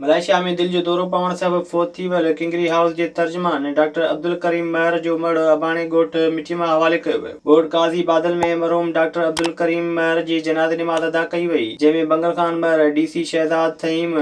Malaysia में दिल जो दौरो पवण सबबि फौत थी वियल किंगरी हाउस जे तर्जमान डॉक्टर अब्दुल करीम महर जो मड़ अबाणे ॻोठ मिठी मां हवाले कयो वियो। ॻोठ काज़ी बादल में मरहूम डॉक्टर अब्दुल करीम महर जी जनाज़े निमाज़ अदा कई वई, जंहिंमें बंगल खान महर, डीसी शहज़ाद थईम,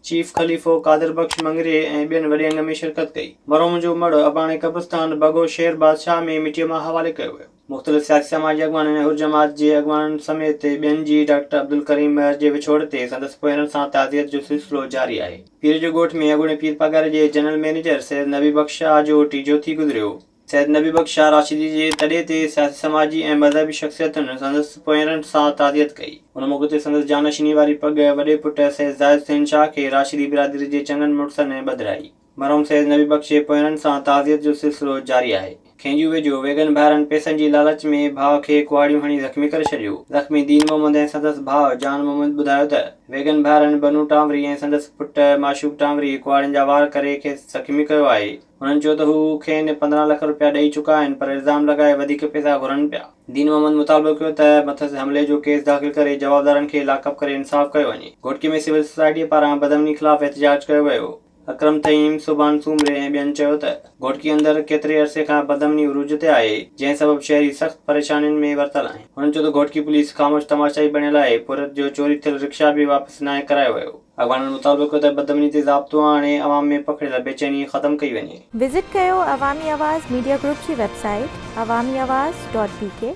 चीफ खलीफ़ो कादिर बख्श मंगरे ऐं ॿियनि वॾे अंग में शिरकत कई। मरहूम जो मड़ अबाणे कब्रिस्तान बगो शेर बादशाह में मिटीअ मां हवाले कयो वियो। मुख़्तलिफ़ सियासी समाजी अॻवाननि ऐं हुर्जमात जे अॻवाननि समेत ॿियनि जी डॉक्टर अब्दुल करीम महर जे विछोड़ ते संदसि पोयरनि सां ताज़ियत जो सिलसिलो जारी आहे। पीर जो ॻोठ में अॻूणे पीर पगार जे जनरल मैनेजर सैयद नबी बख्श शाह जो टीजो थी गुज़रियो। सैयद नबी बख्श शाह राशिदी जे तॾे ते सियासी समाजी ऐं मज़हबी शख़्सियतुनि संदसि पोयरनि सां ताज़ियत कई। उन मौक़े ते संदसि जानशीनी वारी पग वॾे पुट सैयद ज़ाहिद हुसैन शाह खे राशिदी बिरादरी जे चङनि मुड़सनि ॿधाई। मरहूम सैयद नबी बख्श जे पोयरनि सां ताज़ियत जो सिलसिलो जारी आहे। खेंजू वेझो वेगन भाइरनि पैसनि जी लालच में भाउ खे कुहाड़ियूं हणी ज़ख़्मी करे छॾियो। ज़ख़्मी दीन मोहम्मद ऐं संदसि भाउ जान मोहम्मद ॿुधायो त वेगन भाइरनि बनू टांवरी ऐं संदसि पुट माशूक टांवरी कुहाड़ियुनि जा वार करे खेसि ज़ख़्मी कयो आहे। हुननि चयो त हू खेनि 15 लाख रुपया ॾेई चुका आहिनि, पर इल्ज़ाम लॻाए वधीक पैसा घुरनि पिया। दीन मोहम्मद मुतालबो कयो त मथस हमले जो केस दाख़िल करे जवाबदारनि खे लाकअप करे इंसाफ़ कयो वञे। घोटकी में सिविल सोसाइटीअ पारां बदअमनी ख़िलाफ़ एहतिजाज कयो वियो। अकरम तईम, सुबान सूमरे ऐं ॿियनि चयो त घोटकी अंदरि केतिरे अरसे खां बदअमनी उरूज ते आहे, जंहिं सबबि शहरी सख़्त परेशानियुनि में वरतल आहिनि। हुननि चयो त घोटकी पुलिस ख़ामोश तमाशाई बणियल आहे। पुरत जो चोरी थियल रिक्शा बि वापसि नाहे करायो वियो। अॻवाननि मुतालबो कयो त बदअमनी ते ज़ाब्तो आणे अवाम में पखिड़ियल बेचैनी ख़तमु कई वञे। विज़िट कयो अवामी आवाज़ मीडिया ग्रुप जी वेबसाइट awamiawaz.pk